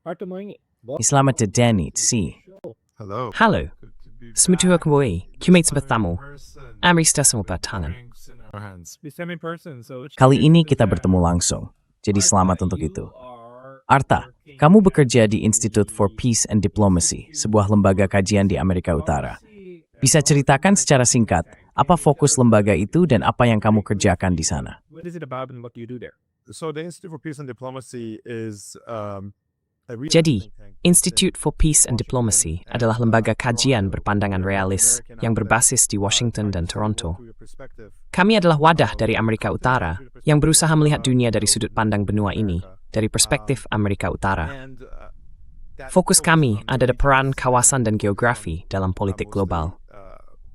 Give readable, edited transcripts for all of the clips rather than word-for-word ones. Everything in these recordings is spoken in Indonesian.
Selamat datang si. Hello. Halo, Good to be semuanya back. kembali. Good to Kumait see bertemu. you in person. Amri semua bertangan. Drinks in our hands. Kali ini kita bertemu langsung, jadi selamat untuk itu. Arta, kamu bekerja di Institute for Peace and Diplomacy, sebuah lembaga kajian di Amerika Utara. Bisa ceritakan secara singkat, apa fokus lembaga itu dan apa yang kamu kerjakan di sana? So the Institute for Peace and Diplomacy is a real Jadi, think tank Institute for Peace and Diplomacy adalah lembaga kajian berpandangan realis yang berbasis di Washington dan Toronto. Kami adalah wadah dari Amerika Utara yang berusaha melihat dunia dari sudut pandang benua ini, dari perspektif Amerika Utara. Fokus kami ada pada peran kawasan dan geografi dalam politik global.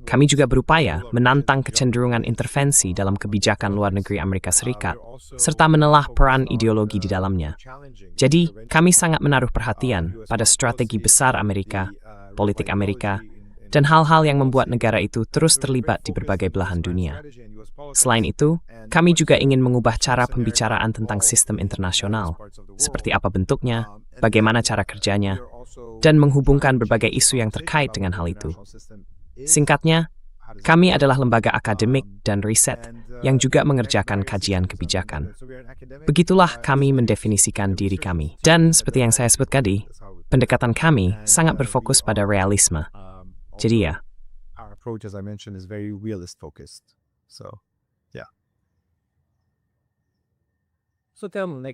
Kami juga berupaya menantang kecenderungan intervensi dalam kebijakan luar negeri Amerika Serikat, serta menelah peran ideologi di dalamnya. Jadi, kami sangat menaruh perhatian pada strategi besar Amerika, politik Amerika, dan hal-hal yang membuat negara itu terus terlibat di berbagai belahan dunia. Selain itu, kami juga ingin mengubah cara pembicaraan tentang sistem internasional, seperti apa bentuknya, bagaimana cara kerjanya, dan menghubungkan berbagai isu yang terkait dengan hal itu. Singkatnya, kami adalah lembaga akademik dan riset yang juga mengerjakan kajian kebijakan. Begitulah kami mendefinisikan diri kami. Dan seperti yang saya sebut tadi, pendekatan kami sangat berfokus pada realisme. Jadi ya, our approach, as I mentioned, is very realist focused. So, yeah.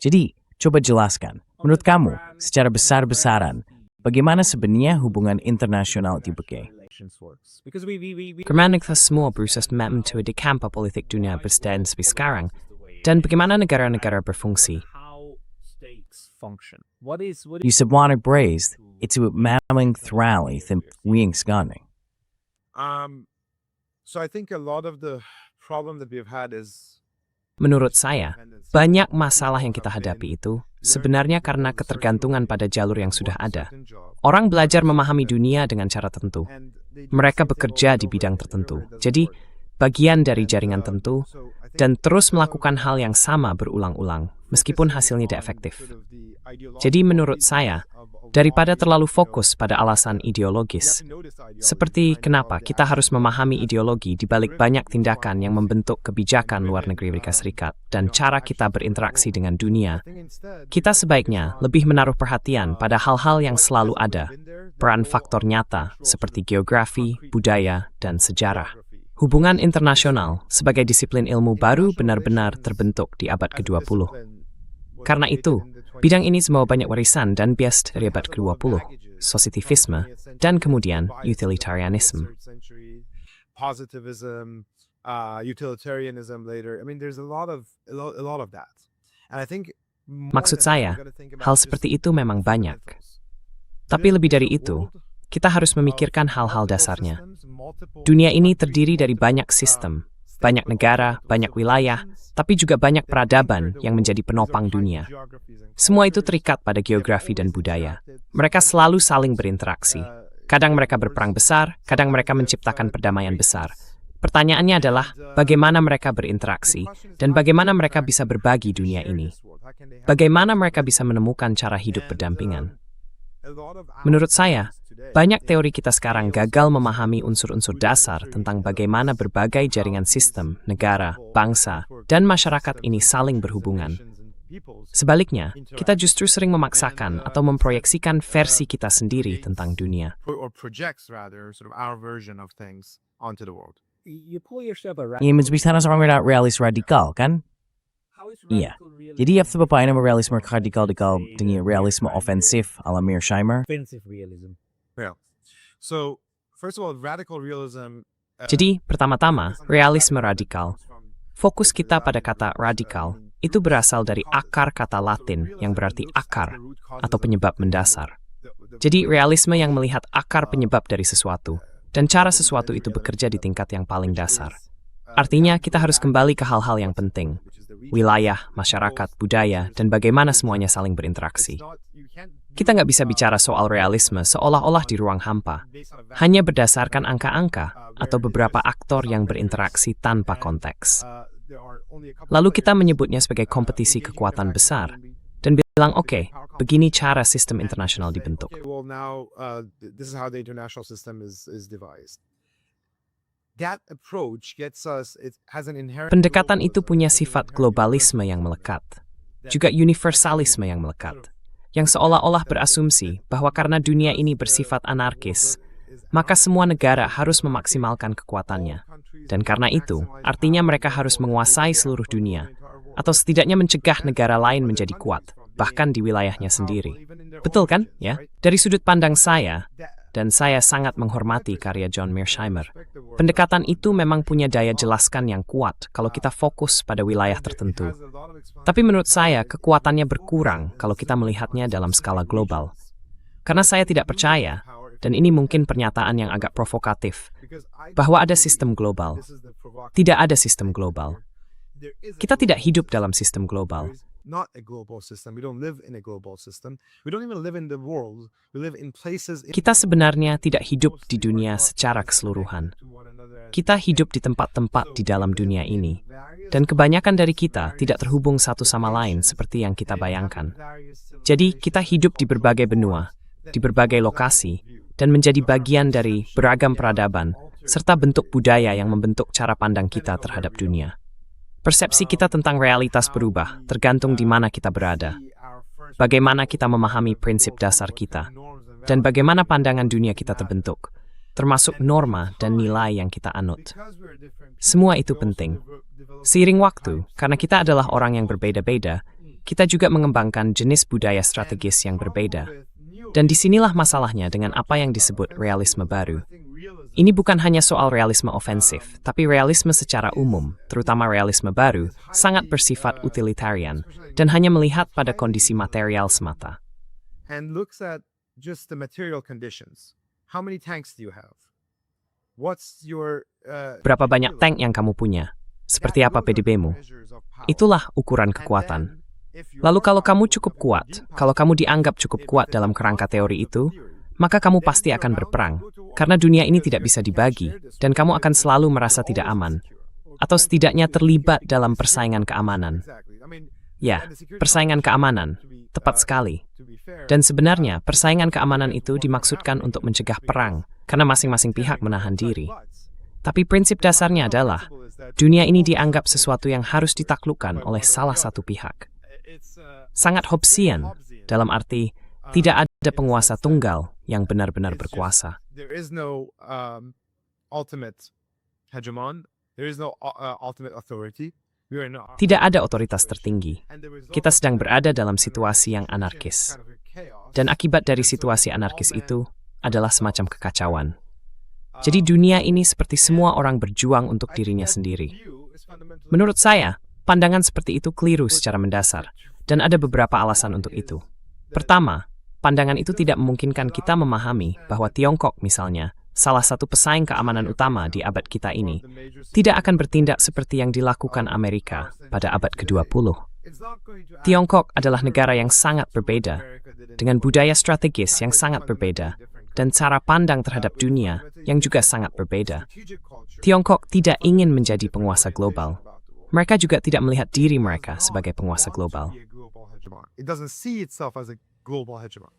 Jadi, coba jelaskan, menurut kamu, secara besar-besaran, bagaimana sebenarnya hubungan internasional itu bekerja? karena kita semua berusaha membentuk kampa politik dunia berstatus seperti sekarang, dan bagaimana negara-negara berfungsi. You sebuah braised, itu memang terali wing scanning. So I think a lot of the problem that we've had is Menurut saya, banyak masalah yang kita hadapi itu sebenarnya karena ketergantungan pada jalur yang sudah ada. Orang belajar memahami dunia dengan cara tertentu. Mereka bekerja di bidang tertentu, jadi bagian dari jaringan tentu, dan terus melakukan hal yang sama berulang-ulang, meskipun hasilnya tidak efektif. Jadi menurut saya, daripada terlalu fokus pada alasan ideologis, seperti kenapa kita harus memahami ideologi di balik banyak tindakan yang membentuk kebijakan luar negeri Amerika Serikat dan cara kita berinteraksi dengan dunia, kita sebaiknya lebih menaruh perhatian pada hal-hal yang selalu ada, peran faktor nyata seperti geografi, budaya, dan sejarah. Hubungan internasional sebagai disiplin ilmu baru benar-benar terbentuk di abad ke-20. Karena itu, bidang ini semua banyak warisan dan bias dari abad ke-20, sositivisme, dan kemudian utilitarianisme. Positivism, utilitarianism later. I mean, there's a lot of that. And I think Maksud saya, hal seperti itu memang banyak. Tapi lebih dari itu, kita harus memikirkan hal-hal dasarnya. Dunia ini terdiri dari banyak sistem, banyak negara, banyak wilayah, tapi juga banyak peradaban yang menjadi penopang dunia. Semua itu terikat pada geografi dan budaya. Mereka selalu saling berinteraksi. Kadang mereka berperang besar, kadang mereka menciptakan perdamaian besar. Pertanyaannya adalah, bagaimana mereka berinteraksi, dan bagaimana mereka bisa berbagi dunia ini? Bagaimana mereka bisa menemukan cara hidup berdampingan? Menurut saya, banyak teori kita sekarang gagal memahami unsur-unsur dasar tentang bagaimana berbagai jaringan sistem, negara, bangsa, dan masyarakat ini saling berhubungan. Sebaliknya, kita justru sering memaksakan atau memproyeksikan versi kita sendiri tentang dunia. or projects rather sort of our version of things onto the world. Ini bicara soal realis radikal, kan? Iya. Jadi apa bapaknya realisme radikal dengan realisme ofensif ala Mearsheimer? Yeah. So, first of all, radical realism. Jadi, pertama-tama, realisme radikal. Fokus kita pada kata radikal itu berasal dari akar kata Latin yang berarti akar atau penyebab mendasar. Jadi, realisme yang melihat akar penyebab dari sesuatu dan cara sesuatu itu bekerja di tingkat yang paling dasar. Artinya, kita harus kembali ke hal-hal yang penting. Wilayah, masyarakat, budaya, dan bagaimana semuanya saling berinteraksi. Kita nggak bisa bicara soal realisme seolah-olah di ruang hampa, hanya berdasarkan angka-angka atau beberapa aktor yang berinteraksi tanpa konteks. Lalu kita menyebutnya sebagai kompetisi kekuatan besar, dan bilang, oke, begini cara sistem internasional dibentuk. Okay, well now this is how the international system is devised. That approach gets us. It has an inherent. Pendekatan itu punya sifat globalisme yang melekat, juga universalisme yang melekat, yang seolah-olah berasumsi bahwa karena dunia ini bersifat anarkis, maka semua negara harus memaksimalkan kekuatannya. Dan karena itu, artinya mereka harus menguasai seluruh dunia, atau setidaknya mencegah negara lain menjadi kuat, bahkan di wilayahnya sendiri. Betul kan? Ya. Dari sudut pandang saya, dan saya sangat menghormati karya John Mearsheimer, pendekatan itu memang punya daya jelaskan yang kuat kalau kita fokus pada wilayah tertentu. Tapi menurut saya, kekuatannya berkurang kalau kita melihatnya dalam skala global. Karena saya tidak percaya, dan ini mungkin pernyataan yang agak provokatif, bahwa ada sistem global. Tidak ada sistem global. Kita tidak hidup dalam sistem global. Not a global system. We don't live in a global system. We don't even live in the world. We live in places. Kita sebenarnya tidak hidup di dunia secara keseluruhan. Kita hidup di tempat-tempat di dalam dunia ini. Dan kebanyakan dari kita tidak terhubung satu sama lain seperti yang kita bayangkan. Jadi kita hidup di berbagai benua, di berbagai lokasi, dan menjadi bagian dari beragam peradaban, serta bentuk budaya yang membentuk cara pandang kita terhadap dunia. Persepsi kita tentang realitas berubah, tergantung di mana kita berada, bagaimana kita memahami prinsip dasar kita, dan bagaimana pandangan dunia kita terbentuk, termasuk norma dan nilai yang kita anut. Semua itu penting. Seiring waktu, karena kita adalah orang yang berbeda-beda, kita juga mengembangkan jenis budaya strategis yang berbeda. Dan disinilah masalahnya dengan apa yang disebut realisme baru. Ini bukan hanya soal realisme ofensif, tapi realisme secara umum, terutama realisme baru, sangat bersifat utilitarian dan hanya melihat pada kondisi material semata. And looks at just the material conditions. How many tanks do you have? What's your Berapa banyak tank yang kamu punya? Seperti apa PDB-mu? Itulah ukuran kekuatan. Lalu kalau kamu cukup kuat, kalau kamu dianggap cukup kuat dalam kerangka teori itu, maka kamu pasti akan berperang, karena dunia ini tidak bisa dibagi, dan kamu akan selalu merasa tidak aman, atau setidaknya terlibat dalam persaingan keamanan. Ya, persaingan keamanan, tepat sekali. Dan sebenarnya, persaingan keamanan itu dimaksudkan untuk mencegah perang, karena masing-masing pihak menahan diri. Tapi prinsip dasarnya adalah, dunia ini dianggap sesuatu yang harus ditaklukkan oleh salah satu pihak. Sangat Hobbesian, dalam arti, tidak ada penguasa tunggal yang benar-benar berkuasa. There is no ultimate hegemon. There is no ultimate authority. We are not. Tidak ada otoritas tertinggi. Kita sedang berada dalam situasi yang anarkis. Dan akibat dari situasi anarkis itu adalah semacam kekacauan. Jadi dunia ini seperti semua orang berjuang untuk dirinya sendiri. Menurut saya, pandangan seperti itu keliru secara mendasar. Dan ada beberapa alasan untuk itu. Pertama, pandangan itu tidak memungkinkan kita memahami bahwa Tiongkok misalnya, salah satu pesaing keamanan utama di abad kita ini, tidak akan bertindak seperti yang dilakukan Amerika pada abad ke-20. Tiongkok adalah negara yang sangat berbeda, dengan budaya strategis yang sangat berbeda, dan cara pandang terhadap dunia yang juga sangat berbeda. Tiongkok tidak ingin menjadi penguasa global. Mereka juga tidak melihat diri mereka sebagai penguasa global. It doesn't see itself as a global hegemon.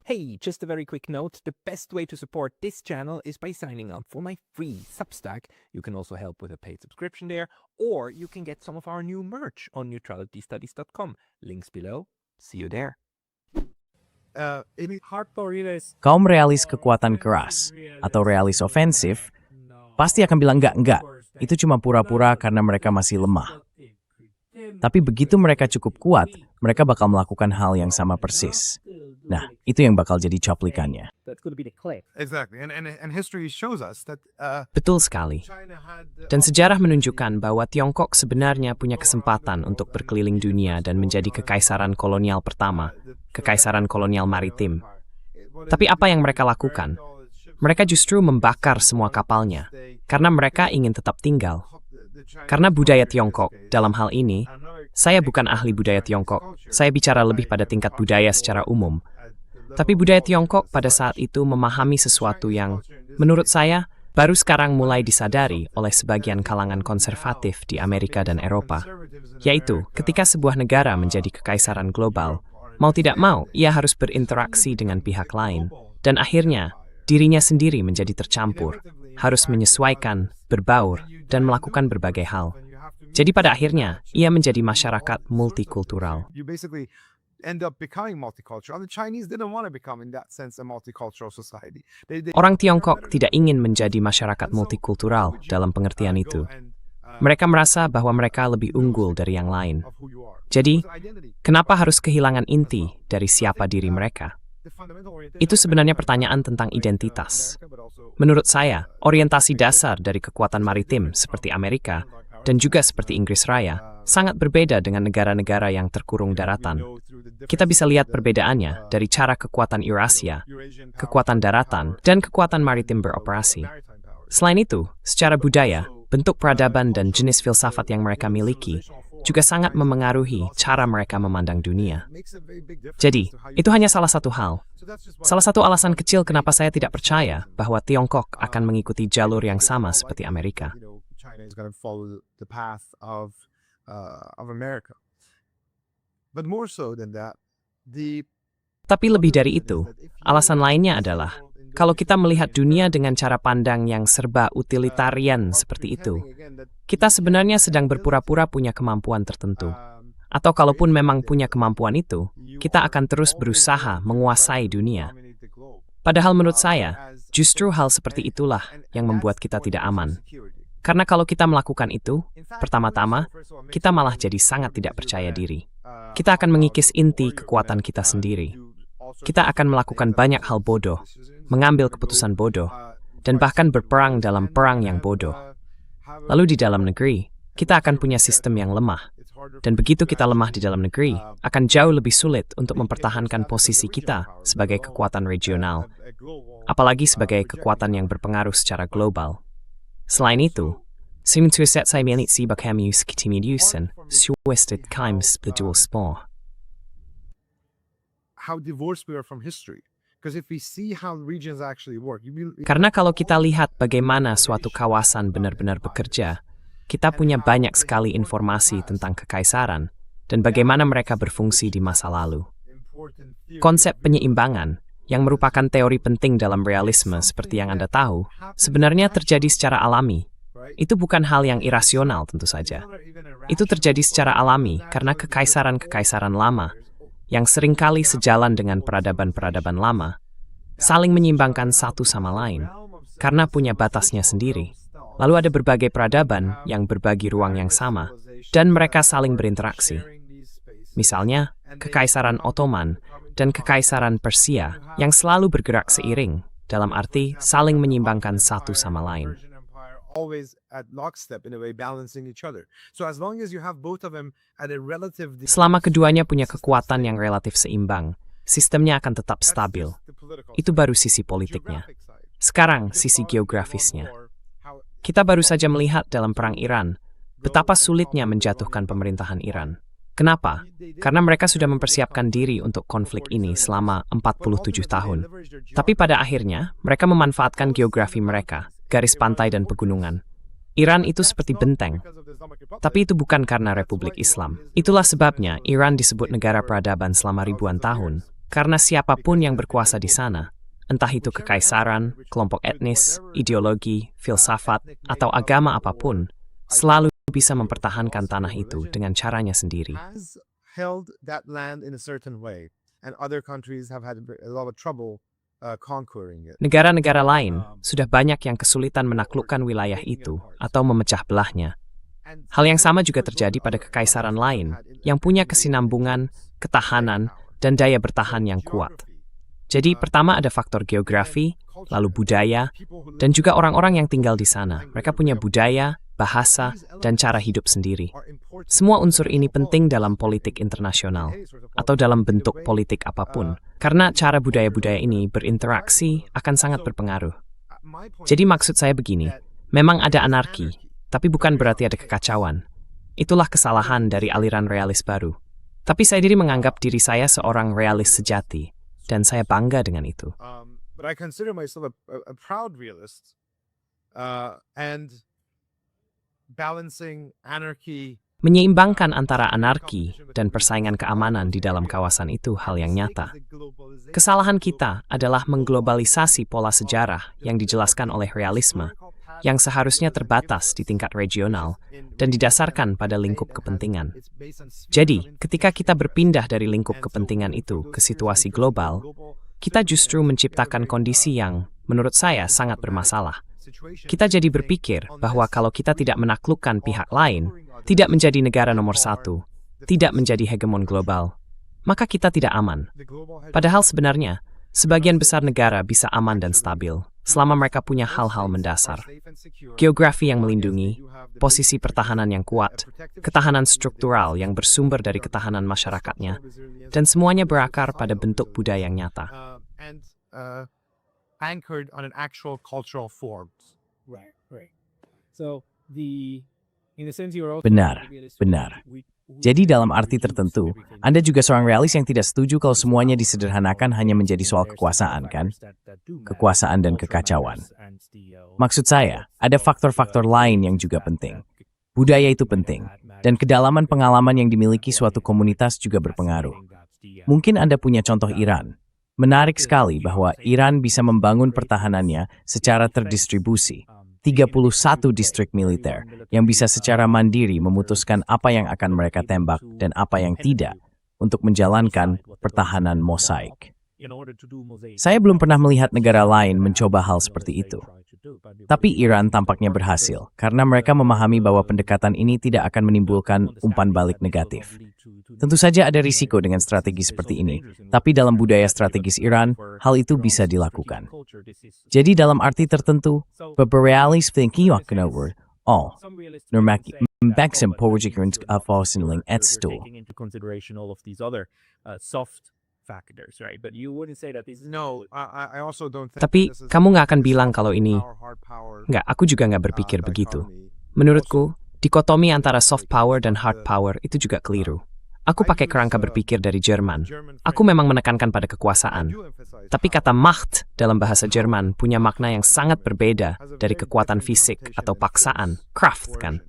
Hey, just a very quick note, the best way to support this channel is by signing up for my free Substack. You can also help with a paid subscription there, or you can get some of our new merch on neutralitystudies.com. Links below. See you there. Kaum realis kekuatan keras, atau realis ofensif, pasti akan bilang enggak. Itu cuma pura-pura karena mereka masih lemah. Tapi begitu mereka cukup kuat, mereka bakal melakukan hal yang sama persis. Nah, itu yang bakal jadi cuplikannya. Exactly, and history shows us that Betul sekali. Dan sejarah menunjukkan bahwa Tiongkok sebenarnya punya kesempatan untuk berkeliling dunia dan menjadi kekaisaran kolonial pertama, kekaisaran kolonial maritim. Tapi apa yang mereka lakukan? Mereka justru membakar semua kapalnya, karena mereka ingin tetap tinggal. Karena budaya Tiongkok, dalam hal ini, saya bukan ahli budaya Tiongkok, saya bicara lebih pada tingkat budaya secara umum. Tapi budaya Tiongkok pada saat itu memahami sesuatu yang, menurut saya, baru sekarang mulai disadari oleh sebagian kalangan konservatif di Amerika dan Eropa. Yaitu, ketika sebuah negara menjadi kekaisaran global, Mau tidak mau, ia harus berinteraksi dengan pihak lain. Dan akhirnya, dirinya sendiri menjadi tercampur, harus menyesuaikan, berbaur, dan melakukan berbagai hal. Jadi pada akhirnya, ia menjadi masyarakat multikultural. You basically end up becoming multicultural. And the Chinese didn't want to become, in that sense, a multicultural society. Orang Tiongkok tidak ingin menjadi masyarakat multikultural dalam pengertian itu. Mereka merasa bahwa mereka lebih unggul dari yang lain. Jadi, kenapa harus kehilangan inti dari siapa diri mereka? Itu sebenarnya pertanyaan tentang identitas. Menurut saya, orientasi dasar dari kekuatan maritim seperti Amerika dan juga seperti Inggris Raya sangat berbeda dengan negara-negara yang terkurung daratan. Kita bisa lihat perbedaannya dari cara kekuatan Eurasia, kekuatan daratan, dan kekuatan maritim beroperasi. Selain itu, secara budaya, bentuk peradaban dan jenis filsafat yang mereka miliki juga sangat memengaruhi cara mereka memandang dunia. Jadi, itu hanya salah satu hal. Salah satu alasan kecil kenapa saya tidak percaya bahwa Tiongkok akan mengikuti jalur yang sama seperti Amerika. China is going to follow the path of America. But more so than that, Tapi lebih dari itu, alasan lainnya adalah kalau kita melihat dunia dengan cara pandang yang serba utilitarian seperti itu, kita sebenarnya sedang berpura-pura punya kemampuan tertentu. Atau kalaupun memang punya kemampuan itu, kita akan terus berusaha menguasai dunia. Padahal menurut saya, justru hal seperti itulah yang membuat kita tidak aman. Karena kalau kita melakukan itu, pertama-tama, kita malah jadi sangat tidak percaya diri. Kita akan mengikis inti kekuatan kita sendiri. Kita akan melakukan banyak hal bodoh, mengambil keputusan bodoh, dan bahkan berperang dalam perang yang bodoh. Lalu di dalam negeri, kita akan punya sistem yang lemah. Dan begitu kita lemah di dalam negeri, akan jauh lebih sulit untuk mempertahankan posisi kita sebagai kekuatan regional, apalagi sebagai kekuatan yang berpengaruh secara global. Selain itu, syntuiset saya milik si bakamius kitimidiusen, suwestet kaims bedual spore. how divorced we are from history. Because if we see how regions actually work, Karena kalau kita lihat bagaimana suatu kawasan benar-benar bekerja, kita punya banyak sekali informasi tentang kekaisaran dan bagaimana mereka berfungsi di masa lalu. Konsep penyeimbangan, yang merupakan teori penting dalam realisme seperti yang Anda tahu, sebenarnya terjadi secara alami. Itu bukan hal yang irasional tentu saja. Itu terjadi secara alami karena kekaisaran-kekaisaran lama, yang seringkali sejalan dengan peradaban-peradaban lama, saling menyimbangkan satu sama lain, karena punya batasnya sendiri. Lalu ada berbagai peradaban yang berbagi ruang yang sama, dan mereka saling berinteraksi. Misalnya, Kekaisaran Ottoman dan Kekaisaran Persia yang selalu bergerak seiring, dalam arti saling menyimbangkan satu sama lain. always at lockstep in a way, balancing each other. So as long as you have both of them at a relative, Selama keduanya punya kekuatan yang relatif seimbang, sistemnya akan tetap stabil. Itu baru sisi politiknya. Sekarang, sisi geografisnya. Kita baru saja melihat dalam Perang Iran, betapa sulitnya menjatuhkan pemerintahan Iran. Kenapa? Karena mereka sudah mempersiapkan diri untuk konflik ini selama 47 tahun. Tapi pada akhirnya, mereka memanfaatkan geografi mereka, garis pantai dan pegunungan. Iran itu seperti benteng. Tapi itu bukan karena Republik Islam. Itulah sebabnya Iran disebut negara peradaban selama ribuan tahun. Karena siapapun yang berkuasa di sana, entah itu kekaisaran, kelompok etnis, ideologi, filsafat, atau agama apapun, selalu bisa mempertahankan tanah itu dengan caranya sendiri. has held that land in a certain way, and other countries have had a lot of trouble conquering it. Negara-negara lain sudah banyak yang kesulitan menaklukkan wilayah itu atau memecah belahnya. Hal yang sama juga terjadi pada kekaisaran lain yang punya kesinambungan, ketahanan, dan daya bertahan yang kuat. Jadi pertama ada faktor geografi, lalu budaya, dan juga orang-orang yang tinggal di sana. Mereka punya budaya, bahasa, dan cara hidup sendiri. Semua unsur ini penting dalam politik internasional, atau dalam bentuk politik apapun, karena cara budaya-budaya ini berinteraksi akan sangat berpengaruh. Jadi maksud saya begini, memang ada anarki, tapi bukan berarti ada kekacauan. Itulah kesalahan dari aliran realis baru. Tapi saya diri menganggap diri saya seorang realis sejati, dan saya bangga dengan itu. But I consider myself a proud realist, and balancing anarchy. Menyeimbangkan antara anarki dan persaingan keamanan di dalam kawasan itu hal yang nyata. Kesalahan kita adalah mengglobalisasi pola sejarah yang dijelaskan oleh realisme, yang seharusnya terbatas di tingkat regional dan didasarkan pada lingkup kepentingan. Jadi, ketika kita berpindah dari lingkup kepentingan itu ke situasi global, kita justru menciptakan kondisi yang, menurut saya, sangat bermasalah. Kita jadi berpikir bahwa kalau kita tidak menaklukkan pihak lain, tidak menjadi negara nomor satu, tidak menjadi hegemon global, maka kita tidak aman. Padahal sebenarnya, sebagian besar negara bisa aman dan stabil selama mereka punya hal-hal mendasar. Geografi yang melindungi, posisi pertahanan yang kuat, ketahanan struktural yang bersumber dari ketahanan masyarakatnya, dan semuanya berakar pada bentuk budaya yang nyata. Anchored on an actual cultural forms. Right. So in a sense you're also Benar, benar. Jadi dalam arti tertentu, Anda juga seorang realis yang tidak setuju kalau semuanya disederhanakan hanya menjadi soal kekuasaan, kan? Kekuasaan dan kekacauan. Maksud saya, ada faktor-faktor lain yang juga penting. Budaya itu penting, dan kedalaman pengalaman yang dimiliki suatu komunitas juga berpengaruh. Mungkin Anda punya contoh Iran. Menarik sekali bahwa Iran bisa membangun pertahanannya secara terdistribusi. 31 distrik militer yang bisa secara mandiri memutuskan apa yang akan mereka tembak dan apa yang tidak untuk menjalankan pertahanan mosaik. Saya belum pernah melihat negara lain mencoba hal seperti itu. Tapi Iran tampaknya berhasil karena mereka memahami bahwa pendekatan ini tidak akan menimbulkan umpan balik negatif. Tentu saja ada risiko dengan strategi seperti ini, tapi dalam budaya strategis Iran, hal itu bisa dilakukan. Jadi dalam arti tertentu, beberapa thinking akan over all maxim powerjikern avossenling et stool. Factors, right? But you wouldn't say that this is No, I also don't think Tapi this is kamu nggak akan bilang kalau ini, hard power, nggak, aku juga nggak berpikir begitu. dichotomy. Menurutku, dikotomi antara soft power dan hard power itu juga keliru. Aku pakai kerangka berpikir dari Jerman. Aku memang menekankan pada kekuasaan. Tapi kata Macht dalam bahasa Jerman punya makna yang sangat berbeda dari kekuatan fisik atau paksaan, Kraft kan?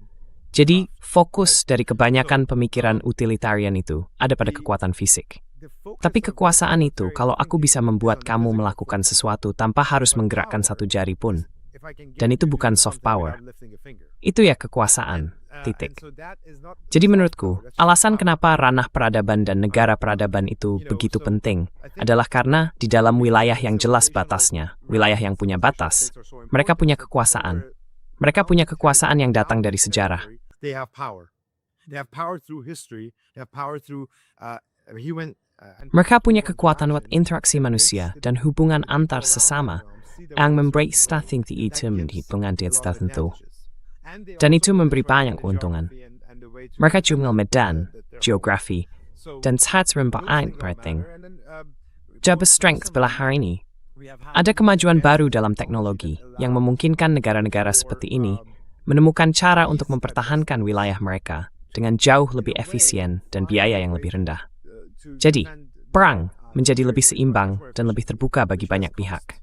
Jadi, fokus dari kebanyakan pemikiran utilitarian itu ada pada kekuatan fisik. Tapi kekuasaan itu, kalau aku bisa membuat kamu melakukan sesuatu tanpa harus menggerakkan satu jari pun, dan itu bukan soft power. Itu ya kekuasaan, titik. Jadi menurutku, alasan kenapa ranah peradaban dan negara peradaban itu begitu penting adalah karena di dalam wilayah yang jelas batasnya, wilayah yang punya batas, mereka punya kekuasaan. Mereka punya kekuasaan yang datang dari sejarah. They have power. They have power through history. They have power through human. Mereka punya kekuatan lewat interaksi manusia dan hubungan antar sesama yang memberi stating itu menjadi pengantin tertentu. Dan itu memberi banyak keuntungan. Mereka cuma medan, geografi, dan saat rempaan penting. Jabah strength belah hari ini. Ada kemajuan baru dalam teknologi yang memungkinkan negara-negara seperti ini menemukan cara untuk mempertahankan wilayah mereka dengan jauh lebih efisien dan biaya yang lebih rendah. Jadi, perang menjadi lebih seimbang dan lebih terbuka bagi banyak pihak.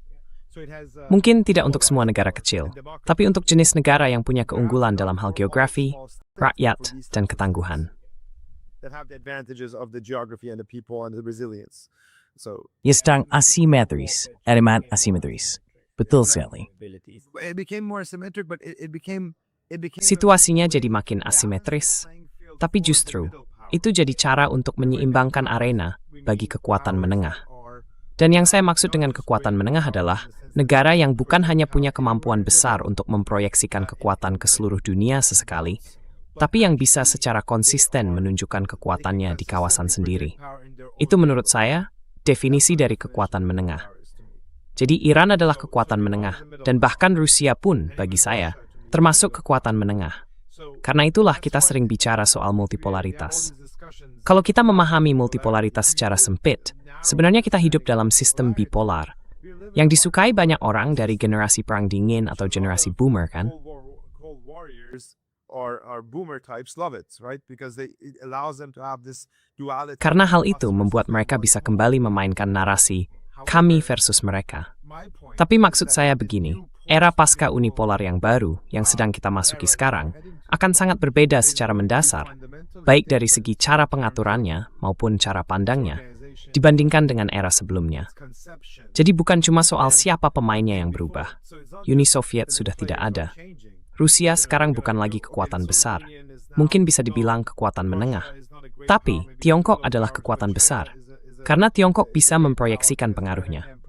Mungkin tidak untuk semua negara kecil, tapi untuk jenis negara yang punya keunggulan dalam hal geografi, rakyat, dan ketangguhan. Ya sedang asimetris, elemen asimetris. Betul sekali. Situasinya jadi makin asimetris, tapi justru itu jadi cara untuk menyeimbangkan arena bagi kekuatan menengah. Dan yang saya maksud dengan kekuatan menengah adalah negara yang bukan hanya punya kemampuan besar untuk memproyeksikan kekuatan ke seluruh dunia sesekali, tapi yang bisa secara konsisten menunjukkan kekuatannya di kawasan sendiri. Itu menurut saya definisi dari kekuatan menengah. Jadi Iran adalah kekuatan menengah, dan bahkan Rusia pun bagi saya termasuk kekuatan menengah. Karena itulah kita sering bicara soal multipolaritas. Kalau kita memahami multipolaritas secara sempit, sebenarnya kita hidup dalam sistem bipolar, yang disukai banyak orang dari generasi perang dingin atau generasi boomer, kan? Karena hal itu membuat mereka bisa kembali memainkan narasi kami versus mereka. Tapi maksud saya begini, era pasca unipolar yang baru yang sedang kita masuki sekarang akan sangat berbeda secara mendasar, baik dari segi cara pengaturannya maupun cara pandangnya, dibandingkan dengan era sebelumnya. Jadi bukan cuma soal siapa pemainnya yang berubah. Uni Soviet sudah tidak ada. Rusia sekarang bukan lagi kekuatan besar. Mungkin bisa dibilang kekuatan menengah. Tapi Tiongkok adalah kekuatan besar, karena Tiongkok bisa memproyeksikan pengaruhnya.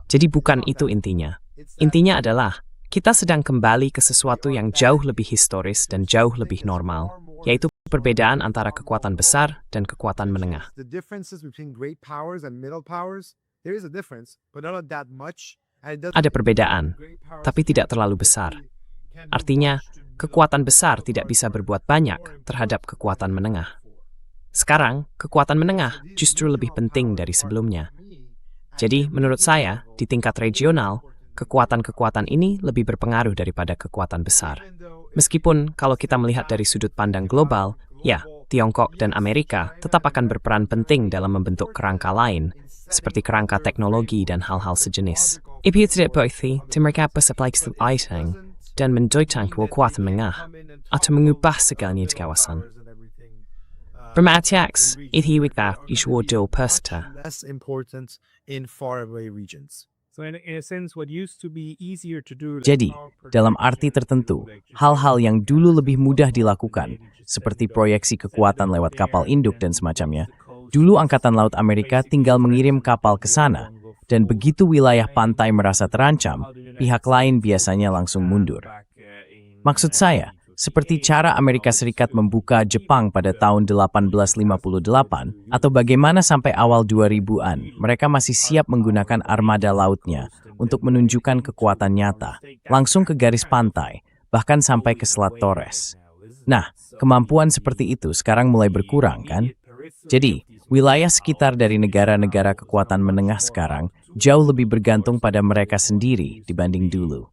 Jadi bukan itu intinya. Intinya adalah, kita sedang kembali ke sesuatu yang jauh lebih historis dan jauh lebih normal, yaitu perbedaan antara kekuatan besar dan kekuatan menengah. Ada perbedaan, tapi tidak terlalu besar. Artinya, kekuatan besar tidak bisa berbuat banyak terhadap kekuatan menengah. Sekarang, kekuatan menengah justru lebih penting dari sebelumnya. Jadi, menurut saya, di tingkat regional, kekuatan-kekuatan ini lebih berpengaruh daripada kekuatan besar. Meskipun kalau kita melihat dari sudut pandang global, ya, Tiongkok dan Amerika tetap akan berperan penting dalam membentuk kerangka lain, seperti kerangka teknologi dan hal-hal sejenis. Itu tidak berarti mereka bersepakat dan mendoitang kekuatan menengah, atau mengubah segalanya di kawasan. Bermatiaks, itu wikbah isu do persta. Less important in faraway regions. So in a sense, what used to be easier to do. Jadi, dalam arti tertentu, hal-hal yang dulu lebih mudah dilakukan, seperti proyeksi kekuatan lewat kapal induk dan semacamnya, dulu Angkatan Laut Amerika tinggal mengirim kapal ke sana, dan begitu wilayah pantai merasa terancam, pihak lain biasanya langsung mundur. Maksud saya, seperti cara Amerika Serikat membuka Jepang pada tahun 1858, atau bagaimana sampai awal 2000-an, mereka masih siap menggunakan armada lautnya untuk menunjukkan kekuatan nyata, langsung ke garis pantai, bahkan sampai ke Selat Torres. Nah, kemampuan seperti itu sekarang mulai berkurang, kan? Jadi, wilayah sekitar dari negara-negara kekuatan menengah sekarang jauh lebih bergantung pada mereka sendiri dibanding dulu.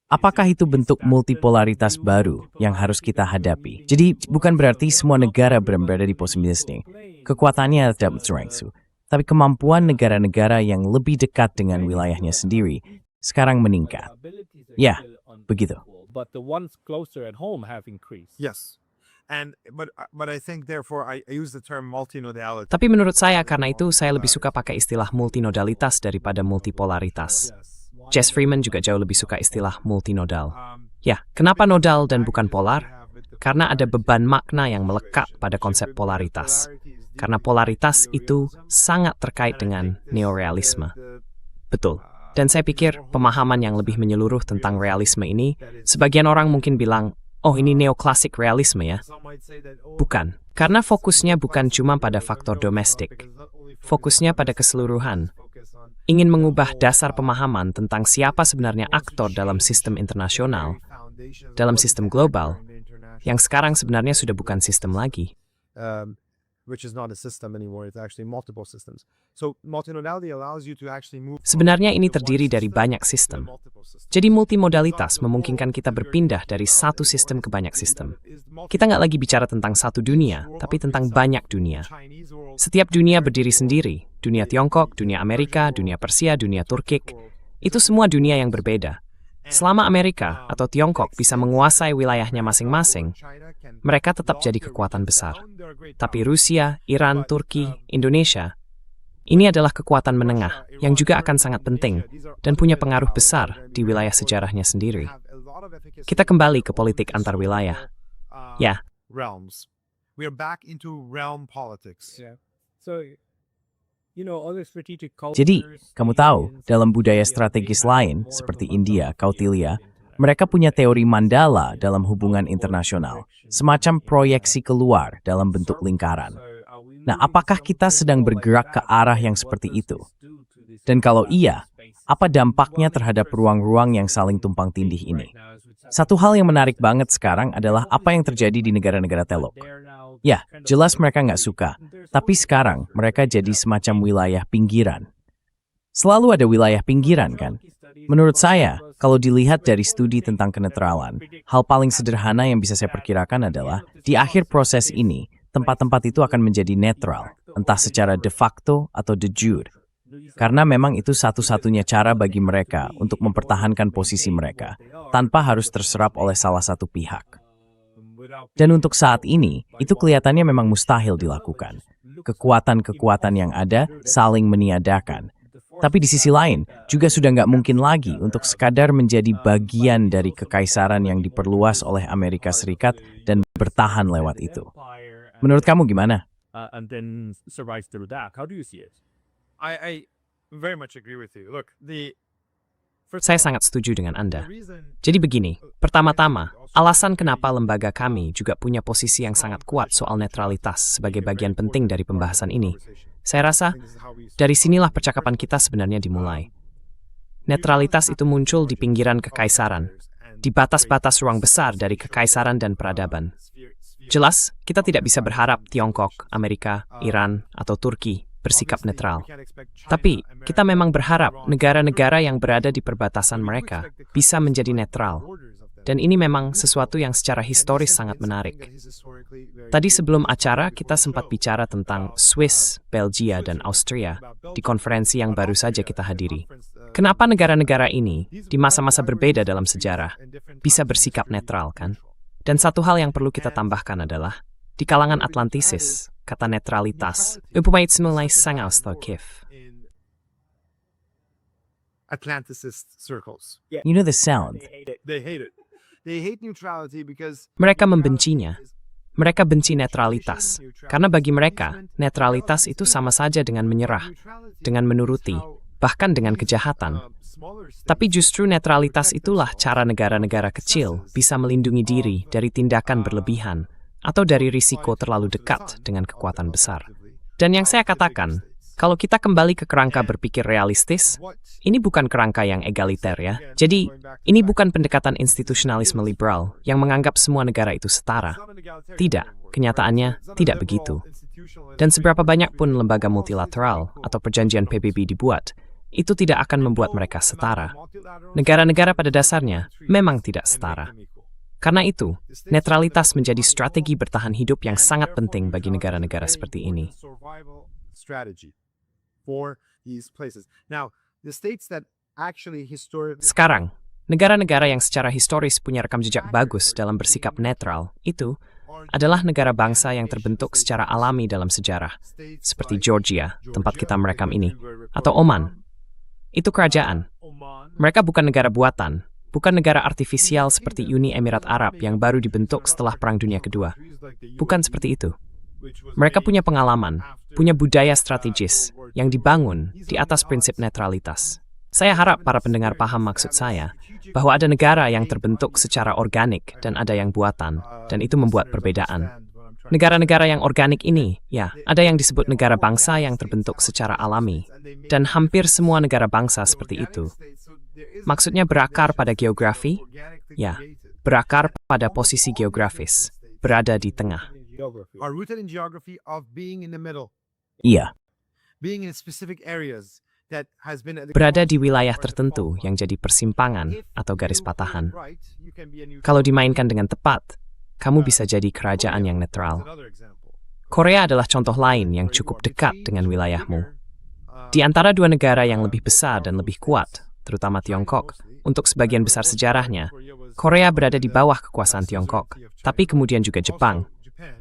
Apakah itu bentuk multipolaritas baru yang harus kita hadapi? Jadi bukan berarti semua negara berada di posisi ini. Kekuatannya tidak berlangsung. Tapi kemampuan negara-negara yang lebih dekat dengan wilayahnya sendiri sekarang meningkat. Ya, begitu. But the ones closer at home have increased. Yes. But I think therefore I use the term multinodality. Tapi menurut saya karena itu saya lebih suka pakai istilah multinodalitas daripada multipolaritas. Jess Freeman juga jauh lebih suka istilah multinodal. Ya, kenapa nodal dan bukan polar? Karena ada beban makna yang melekat pada konsep polaritas. Karena polaritas itu sangat terkait dengan neorealisme. Betul. Dan saya pikir pemahaman yang lebih menyeluruh tentang realisme ini, sebagian orang mungkin bilang, oh ini neoklasik realisme ya. Bukan. Karena fokusnya bukan cuma pada faktor domestik. Fokusnya pada keseluruhan. Ingin mengubah dasar pemahaman tentang siapa sebenarnya aktor dalam sistem internasional, dalam sistem global, yang sekarang sebenarnya sudah bukan sistem lagi. Sebenarnya ini terdiri dari banyak sistem. Jadi multimodalitas memungkinkan kita berpindah dari satu sistem ke banyak sistem. Kita nggak lagi bicara tentang satu dunia, tapi tentang banyak dunia. Setiap dunia berdiri sendiri. Dunia Tiongkok, dunia Amerika, dunia Persia, dunia Turkik. Itu semua dunia yang berbeda. Selama Amerika atau Tiongkok bisa menguasai wilayahnya masing-masing, mereka tetap jadi kekuatan besar. Tapi Rusia, Iran, Turki, Indonesia, ini adalah kekuatan menengah yang juga akan sangat penting dan punya pengaruh besar di wilayah sejarahnya sendiri. Kita kembali ke politik antar wilayah. Ya. We are back into realm politics. Jadi, kamu tahu, dalam budaya strategis lain, seperti India, Kautilya, mereka punya teori mandala dalam hubungan internasional, semacam proyeksi keluar dalam bentuk lingkaran. Nah, apakah kita sedang bergerak ke arah yang seperti itu? Dan kalau iya, apa dampaknya terhadap ruang-ruang yang saling tumpang tindih ini? Satu hal yang menarik banget sekarang adalah apa yang terjadi di negara-negara Teluk. Ya, jelas mereka nggak suka, tapi sekarang mereka jadi semacam wilayah pinggiran. Selalu ada wilayah pinggiran, kan? Menurut saya, kalau dilihat dari studi tentang kenetralan, hal paling sederhana yang bisa saya perkirakan adalah, di akhir proses ini, tempat-tempat itu akan menjadi netral, entah secara de facto atau de jure. Karena memang itu satu-satunya cara bagi mereka untuk mempertahankan posisi mereka, tanpa harus terserap oleh salah satu pihak. Dan untuk saat ini, itu kelihatannya memang mustahil dilakukan. Kekuatan-kekuatan yang ada saling meniadakan. Tapi di sisi lain, juga sudah nggak mungkin lagi untuk sekadar menjadi bagian dari kekaisaran yang diperluas oleh Amerika Serikat dan bertahan lewat itu. Menurut kamu gimana? And then survive through that. How do you see it? I very much agree with you. Look, Saya sangat setuju dengan Anda. Jadi begini, pertama-tama, alasan kenapa lembaga kami juga punya posisi yang sangat kuat soal netralitas sebagai bagian penting dari pembahasan ini. Saya rasa, dari sinilah percakapan kita sebenarnya dimulai. Netralitas itu muncul di pinggiran kekaisaran, di batas-batas ruang besar dari kekaisaran dan peradaban. Jelas, kita tidak bisa berharap Tiongkok, Amerika, Iran, atau Turki bersikap netral. Tapi, kita memang berharap negara-negara yang berada di perbatasan mereka bisa menjadi netral. Dan ini memang sesuatu yang secara historis sangat menarik. Tadi sebelum acara, kita sempat bicara tentang Swiss, Belgia, dan Austria di konferensi yang baru saja kita hadiri. Kenapa negara-negara ini, di masa-masa berbeda dalam sejarah, bisa bersikap netral, kan? Dan satu hal yang perlu kita tambahkan adalah, di kalangan Atlantisis, kata netralitas mempunyai nilai sangat positif. Atlanticist circles. You know the sound. They hate it. They hate neutrality because Mereka membencinya. Mereka benci netralitas. Karena bagi mereka, netralitas itu sama saja dengan menyerah, dengan menuruti, bahkan dengan kejahatan. Tapi justru netralitas itulah cara negara-negara kecil bisa melindungi diri dari tindakan berlebihan atau dari risiko terlalu dekat dengan kekuatan besar. Dan yang saya katakan, kalau kita kembali ke kerangka berpikir realistis, ini bukan kerangka yang egaliter ya. Jadi, ini bukan pendekatan institusionalisme liberal yang menganggap semua negara itu setara. Tidak, kenyataannya tidak begitu. Dan seberapa banyak pun lembaga multilateral atau perjanjian PBB dibuat, itu tidak akan membuat mereka setara. Negara-negara pada dasarnya memang tidak setara. Karena itu, netralitas menjadi strategi bertahan hidup yang sangat penting bagi negara-negara seperti ini. Sekarang, negara-negara yang secara historis punya rekam jejak bagus dalam bersikap netral itu adalah negara bangsa yang terbentuk secara alami dalam sejarah, seperti Georgia, tempat kita merekam ini, atau Oman. Itu kerajaan. Mereka bukan negara buatan, bukan negara artifisial seperti Uni Emirat Arab yang baru dibentuk setelah Perang Dunia Kedua. Bukan seperti itu. Mereka punya pengalaman, punya budaya strategis yang dibangun di atas prinsip netralitas. Saya harap para pendengar paham maksud saya, bahwa ada negara yang terbentuk secara organik dan ada yang buatan, dan itu membuat perbedaan. Negara-negara yang organik ini, ya, ada yang disebut negara bangsa yang terbentuk secara alami, dan hampir semua negara bangsa seperti itu. Maksudnya berakar pada geografi, ya, berakar pada posisi geografis, berada di tengah. Are rooted in geography of being in the middle, Iya, being in specific areas that has been at the Berada di wilayah tertentu yang jadi persimpangan atau garis patahan. Kalau dimainkan dengan tepat, kamu bisa jadi kerajaan yang netral. Korea adalah contoh lain yang cukup dekat dengan wilayahmu. Di antara dua negara yang lebih besar dan lebih kuat, terutama Tiongkok, untuk sebagian besar sejarahnya, Korea berada di bawah kekuasaan Tiongkok, tapi kemudian juga Jepang.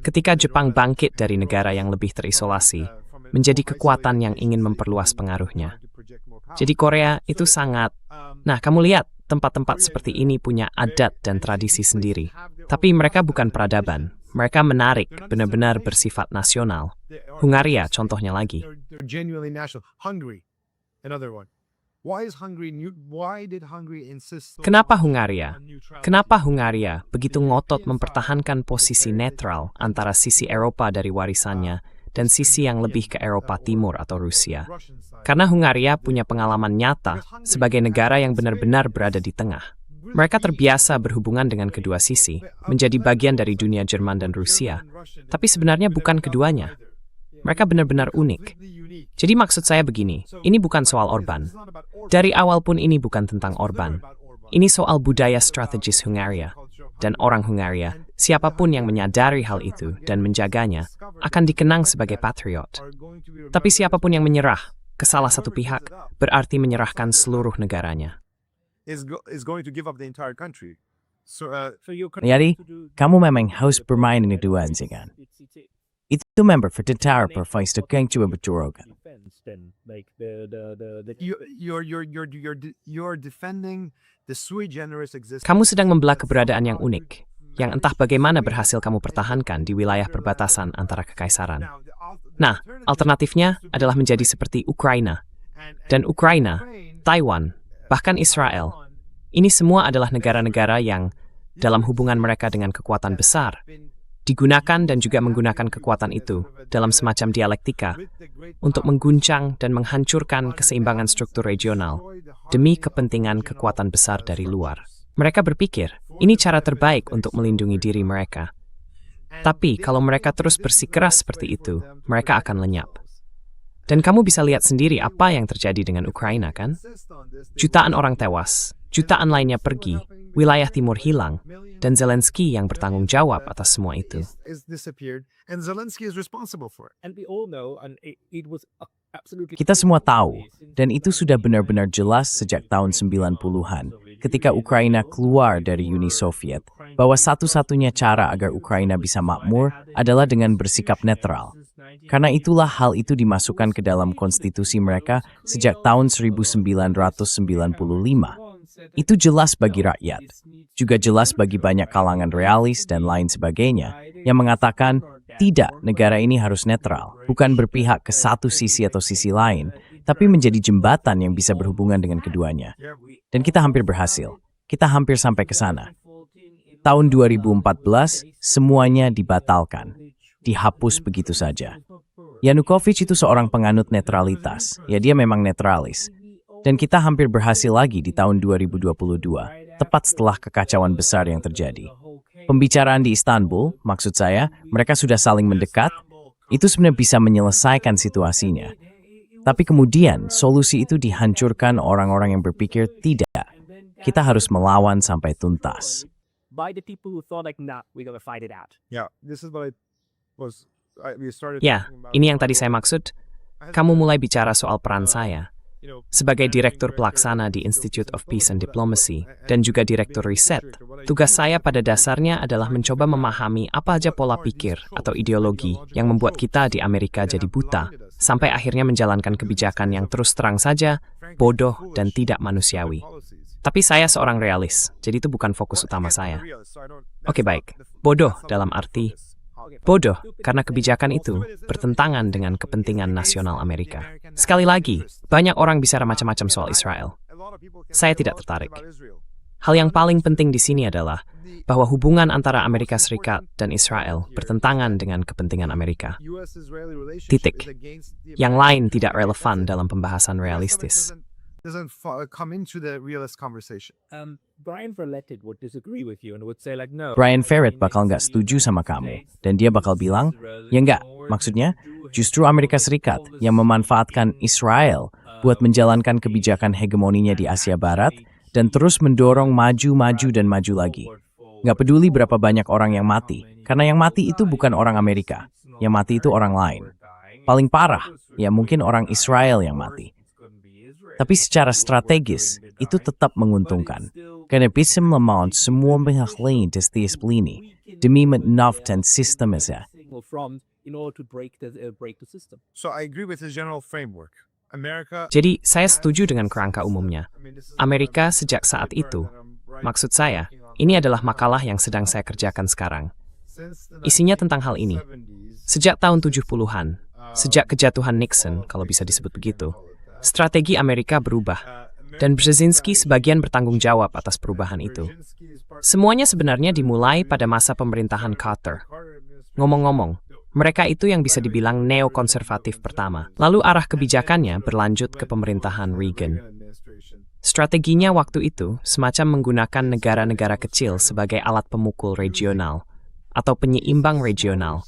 Ketika Jepang bangkit dari negara yang lebih terisolasi, menjadi kekuatan yang ingin memperluas pengaruhnya. Jadi Korea itu sangat... Nah, kamu lihat, tempat-tempat seperti ini punya adat dan tradisi sendiri. Tapi mereka bukan peradaban. Mereka menarik, benar-benar bersifat nasional. Hungaria contohnya lagi. They're genuinely national. Hungary, another one. Why did Hungary insist Kenapa Hungaria? Kenapa Hungaria begitu ngotot mempertahankan posisi netral antara sisi Eropa dari warisannya dan sisi yang lebih ke Eropa Timur atau Rusia? Karena Hungaria punya pengalaman nyata sebagai negara yang benar-benar berada di tengah. Mereka terbiasa berhubungan dengan kedua sisi, menjadi bagian dari dunia Jerman dan Rusia. Tapi sebenarnya bukan keduanya. Mereka benar-benar unik. Jadi maksud saya begini, ini bukan soal Orban. Dari awal pun ini bukan tentang Orban. Ini soal budaya strategis Hungaria. Dan orang Hungaria, siapapun yang menyadari hal itu dan menjaganya, akan dikenang sebagai patriot. Tapi siapapun yang menyerah ke salah satu pihak, berarti menyerahkan seluruh negaranya. is going to give up the entire country. So, So you Jadi, kamu memang harus bermain ini dua kan? Itu member for tentara pervais yang coba berjorokan. you're defending the sui generis existence. Kamu sedang membelah keberadaan yang unik, yang entah bagaimana berhasil kamu pertahankan di wilayah perbatasan antara kekaisaran. Nah, alternatifnya adalah menjadi seperti Ukraina. Dan Ukraina, Taiwan, bahkan Israel. Ini semua adalah negara-negara yang, dalam hubungan mereka dengan kekuatan besar, digunakan dan juga menggunakan kekuatan itu dalam semacam dialektika untuk mengguncang dan menghancurkan keseimbangan struktur regional demi kepentingan kekuatan besar dari luar. Mereka berpikir, ini cara terbaik untuk melindungi diri mereka. Tapi kalau mereka terus bersikeras seperti itu, mereka akan lenyap. Dan kamu bisa lihat sendiri apa yang terjadi dengan Ukraina, kan? Jutaan orang tewas, jutaan lainnya pergi, wilayah timur hilang, dan Zelensky yang bertanggung jawab atas semua itu. Is disappeared, and Zelensky is responsible for it. And we all know, and it was absolutely Kita semua tahu, dan itu sudah benar-benar jelas sejak tahun 90-an, ketika Ukraina keluar dari Uni Soviet, bahwa satu-satunya cara agar Ukraina bisa makmur adalah dengan bersikap netral. Karena itulah hal itu dimasukkan ke dalam konstitusi mereka sejak tahun 1995. Itu jelas bagi rakyat, juga jelas bagi banyak kalangan realis dan lain sebagainya, yang mengatakan tidak, negara ini harus netral, bukan berpihak ke satu sisi atau sisi lain, tapi menjadi jembatan yang bisa berhubungan dengan keduanya. Dan kita hampir berhasil, kita hampir sampai ke sana. Tahun 2014, semuanya dibatalkan, dihapus begitu saja. Yanukovych itu seorang penganut netralitas, ya dia memang netralis. Dan kita hampir berhasil lagi di tahun 2022, tepat setelah kekacauan besar yang terjadi. Pembicaraan di Istanbul, maksud saya, mereka sudah saling mendekat, itu sebenarnya bisa menyelesaikan situasinya. Tapi kemudian, solusi itu dihancurkan orang-orang yang berpikir tidak. Kita harus melawan sampai tuntas. by the people who thought like, nah, we're gonna fight it out. Yeah, this is what we started. Ya, talking about ini yang tadi before. saya maksud. Kamu mulai bicara soal peran saya. Sebagai Direktur Pelaksana di Institute of Peace and Diplomacy dan juga Direktur Riset, tugas saya pada dasarnya adalah mencoba memahami apa aja pola pikir atau ideologi yang membuat kita di Amerika jadi buta, sampai akhirnya menjalankan kebijakan yang terus terang saja bodoh dan tidak manusiawi. Tapi saya seorang realis, jadi itu bukan fokus utama saya. Oke, baik. Bodoh dalam arti bodoh karena kebijakan itu bertentangan dengan kepentingan nasional Amerika. Sekali lagi, banyak orang bicara macam-macam soal Israel. Saya tidak tertarik. Hal yang paling penting di sini adalah bahwa hubungan antara Amerika Serikat dan Israel bertentangan dengan kepentingan Amerika. Titik. Yang lain tidak relevan dalam pembahasan realistis. Doesn't come into the realist conversation. Brian Verletted would disagree with you and would say like, no. Brian Ferret bakal nggak setuju sama kamu, dan dia bakal bilang, ya nggak, maksudnya justru Amerika Serikat yang memanfaatkan Israel buat menjalankan kebijakan hegemoninya di Asia Barat dan terus mendorong maju dan maju lagi. Nggak peduli berapa banyak orang yang mati, karena yang mati itu bukan orang Amerika, yang mati itu orang lain. Paling parah, ya mungkin orang Israel yang mati. Tapi secara strategis, itu tetap menguntungkan. Karena bisa melawan semua pihak lain di setiap lini, demi menafkan sistem Asia. In order to break the system. So I agree with his general framework. America. Jadi, saya setuju dengan kerangka umumnya. Amerika sejak saat itu, maksud saya, ini adalah makalah yang sedang saya kerjakan sekarang. Isinya tentang hal ini. Sejak tahun 70-an, sejak kejatuhan Nixon, kalau bisa disebut begitu, strategi Amerika berubah, dan Brzezinski sebagian bertanggung jawab atas perubahan itu. Semuanya sebenarnya dimulai pada masa pemerintahan Carter. Ngomong-ngomong, mereka itu yang bisa dibilang neokonservatif pertama. Lalu arah kebijakannya berlanjut ke pemerintahan Reagan. Strateginya waktu itu semacam menggunakan negara-negara kecil sebagai alat pemukul regional, atau penyeimbang regional,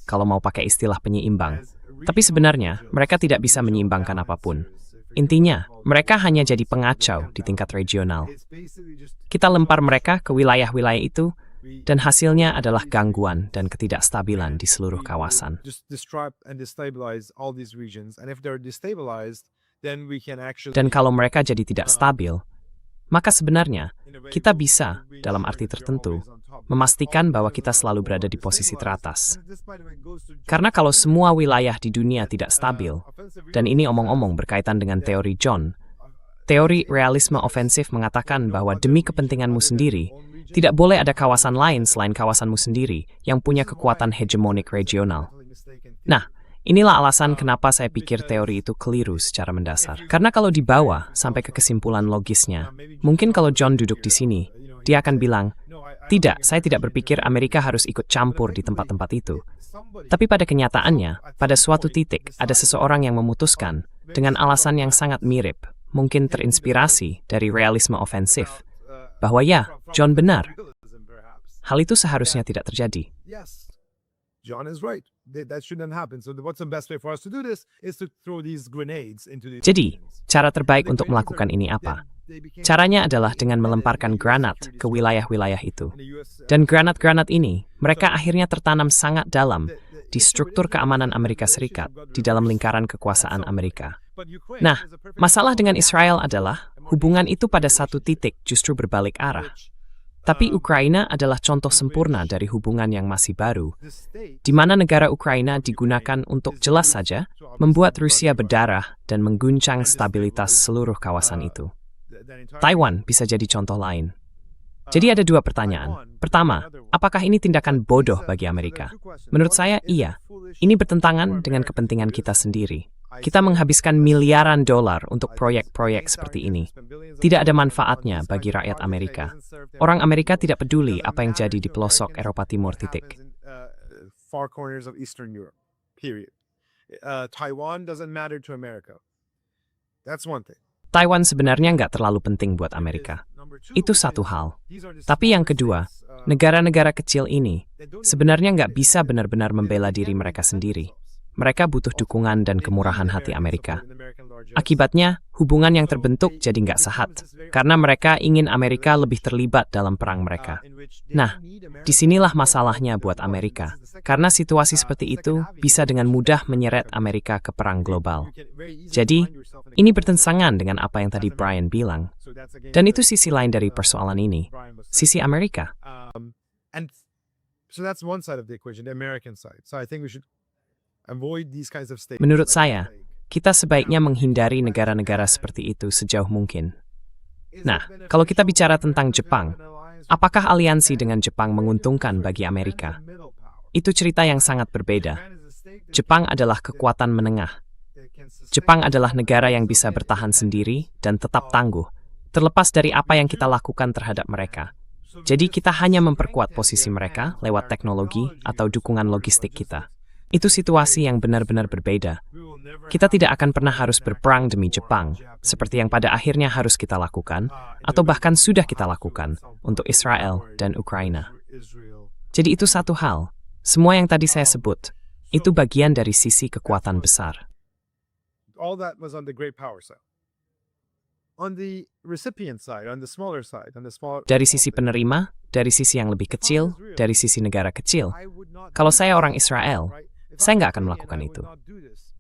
kalau mau pakai istilah penyeimbang. Tapi sebenarnya, mereka tidak bisa menyeimbangkan apapun. Intinya, mereka hanya jadi pengacau di tingkat regional. Kita lempar mereka ke wilayah-wilayah itu, dan hasilnya adalah gangguan dan ketidakstabilan di seluruh kawasan. Dan kalau mereka jadi tidak stabil, maka sebenarnya kita bisa, dalam arti tertentu, memastikan bahwa kita selalu berada di posisi teratas. Karena kalau semua wilayah di dunia tidak stabil, dan ini omong-omong berkaitan dengan teori John, teori realisme ofensif mengatakan bahwa demi kepentinganmu sendiri, tidak boleh ada kawasan lain selain kawasanmu sendiri yang punya kekuatan hegemonik regional. Nah, inilah alasan kenapa saya pikir teori itu keliru secara mendasar. Karena kalau dibawa sampai ke kesimpulan logisnya, mungkin kalau John duduk di sini, dia akan bilang, tidak, saya tidak berpikir Amerika harus ikut campur di tempat-tempat itu. Tapi pada kenyataannya, pada suatu titik, ada seseorang yang memutuskan, dengan alasan yang sangat mirip, mungkin terinspirasi dari realisme ofensif, bahwa ya, John benar. Hal itu seharusnya tidak terjadi. Yes, John is right. That shouldn't happen. So what's the best way for us to do this is to throw these grenades into the Jadi, cara terbaik untuk melakukan ini apa? Caranya adalah dengan melemparkan granat ke wilayah-wilayah itu. Dan granat-granat ini, mereka akhirnya tertanam sangat dalam di struktur keamanan Amerika Serikat, di dalam lingkaran kekuasaan Amerika. Nah, masalah dengan Israel adalah hubungan itu pada satu titik justru berbalik arah. Tapi Ukraina adalah contoh sempurna dari hubungan yang masih baru, di mana negara Ukraina digunakan untuk jelas saja membuat Rusia berdarah dan mengguncang stabilitas seluruh kawasan itu. Taiwan bisa jadi contoh lain. Jadi ada dua pertanyaan. Pertama, apakah ini tindakan bodoh bagi Amerika? Menurut saya, iya. Ini bertentangan dengan kepentingan kita sendiri. Kita menghabiskan miliaran dolar untuk proyek-proyek seperti ini. Tidak ada manfaatnya bagi rakyat Amerika. Orang Amerika tidak peduli apa yang jadi di pelosok Eropa Timur titik. Far corners of Eastern Europe. Period. Taiwan doesn't matter to America. That's one thing. Taiwan sebenarnya nggak terlalu penting buat Amerika. Itu satu hal. Tapi yang kedua, negara-negara kecil ini sebenarnya nggak bisa benar-benar membela diri mereka sendiri. Mereka butuh dukungan dan kemurahan hati Amerika. Akibatnya, hubungan yang terbentuk jadi nggak sehat, karena mereka ingin Amerika lebih terlibat dalam perang mereka. Nah, disinilah masalahnya buat Amerika, karena situasi seperti itu bisa dengan mudah menyeret Amerika ke perang global. Jadi, ini bertentangan dengan apa yang tadi Brian bilang. Dan itu sisi lain dari persoalan ini, sisi Amerika. And so that's one side of the equation, the American side. So I think we should avoid these kinds of statements. Menurut saya, kita sebaiknya menghindari negara-negara seperti itu sejauh mungkin. Nah, kalau kita bicara tentang Jepang, apakah aliansi dengan Jepang menguntungkan bagi Amerika? Itu cerita yang sangat berbeda. Jepang adalah kekuatan menengah. Jepang adalah negara yang bisa bertahan sendiri dan tetap tangguh, terlepas dari apa yang kita lakukan terhadap mereka. Jadi kita hanya memperkuat posisi mereka lewat teknologi atau dukungan logistik kita. Itu situasi yang benar-benar berbeda. Kita tidak akan pernah harus berperang demi Jepang, seperti yang pada akhirnya harus kita lakukan, atau bahkan sudah kita lakukan untuk Israel dan Ukraina. Jadi itu satu hal. Semua yang tadi saya sebut, itu bagian dari sisi kekuatan besar. All that was on the great power side. On the recipient side, on the smaller side, on the small. Dari sisi penerima, dari sisi yang lebih kecil, dari sisi negara kecil. Kalau saya orang Israel, saya nggak akan melakukan itu.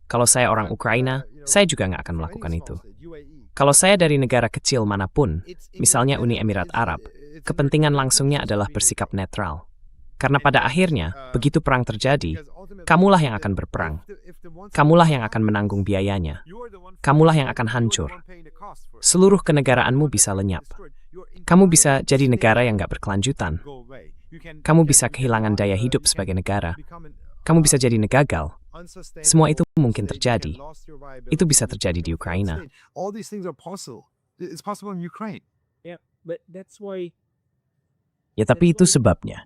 Kalau saya orang Ukraina, saya juga nggak akan melakukan itu. Kalau saya dari negara kecil manapun, misalnya Uni Emirat Arab, kepentingan langsungnya adalah bersikap netral. Karena pada akhirnya, begitu perang terjadi, kamulah yang akan berperang. Kamulah yang akan menanggung biayanya. Kamulah yang akan hancur. Seluruh kenegaraanmu bisa lenyap. Kamu bisa jadi negara yang nggak berkelanjutan. Kamu bisa kehilangan daya hidup sebagai negara. Kamu bisa jadi negagal. Semua itu mungkin terjadi. Itu bisa terjadi di Ukraina. All these things are possible. It's possible in Ukraine. Yeah, but that's why. Ya tapi itu sebabnya.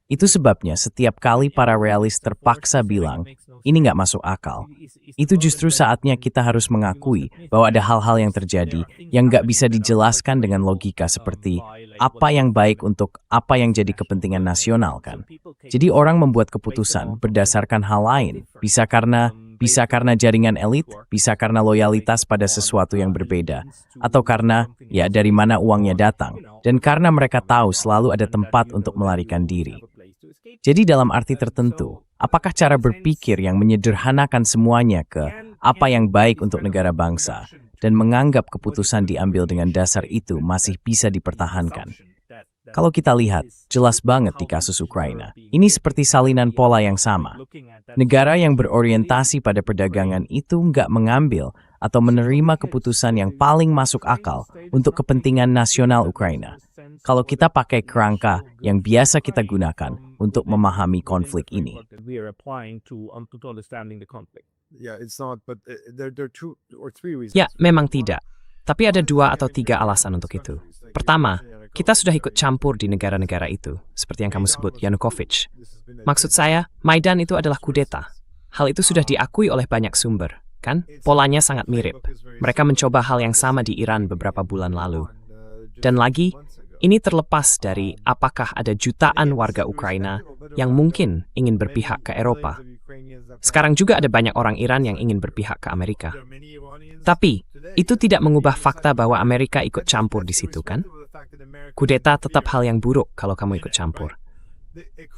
Itu sebabnya setiap kali para realis terpaksa bilang, ini nggak masuk akal. Itu justru saatnya kita harus mengakui bahwa ada hal-hal yang terjadi yang nggak bisa dijelaskan dengan logika seperti apa yang baik untuk apa yang jadi kepentingan nasional kan. Jadi orang membuat keputusan berdasarkan hal lain. Bisa karena jaringan elit, bisa karena loyalitas pada sesuatu yang berbeda, atau karena ya dari mana uangnya datang, dan karena mereka tahu selalu ada tempat untuk melarikan diri. Jadi dalam arti tertentu, apakah cara berpikir yang menyederhanakan semuanya ke apa yang baik untuk negara bangsa dan menganggap keputusan diambil dengan dasar itu masih bisa dipertahankan. Kalau kita lihat, jelas banget di kasus Ukraina. Ini seperti salinan pola yang sama. Negara yang berorientasi pada perdagangan itu nggak mengambil atau menerima keputusan yang paling masuk akal untuk kepentingan nasional Ukraina. Kalau kita pakai kerangka yang biasa kita gunakan untuk memahami konflik ini. Yeah, it's not, but there are 2 or 3 reasons. Ya, memang tidak. Tapi ada 2 atau 3 alasan untuk itu. Pertama, kita sudah ikut campur di negara-negara itu, seperti yang kamu sebut Yanukovych. Maksud saya, Maidan itu adalah kudeta. Hal itu sudah diakui oleh banyak sumber, kan? Polanya sangat mirip. Mereka mencoba hal yang sama di Iran beberapa bulan lalu. Dan lagi, ini terlepas dari apakah ada jutaan warga Ukraina yang mungkin ingin berpihak ke Eropa. Sekarang juga ada banyak orang Iran yang ingin berpihak ke Amerika. Tapi, itu tidak mengubah fakta bahwa Amerika ikut campur di situ, kan? Kudeta tetap hal yang buruk kalau kamu ikut campur.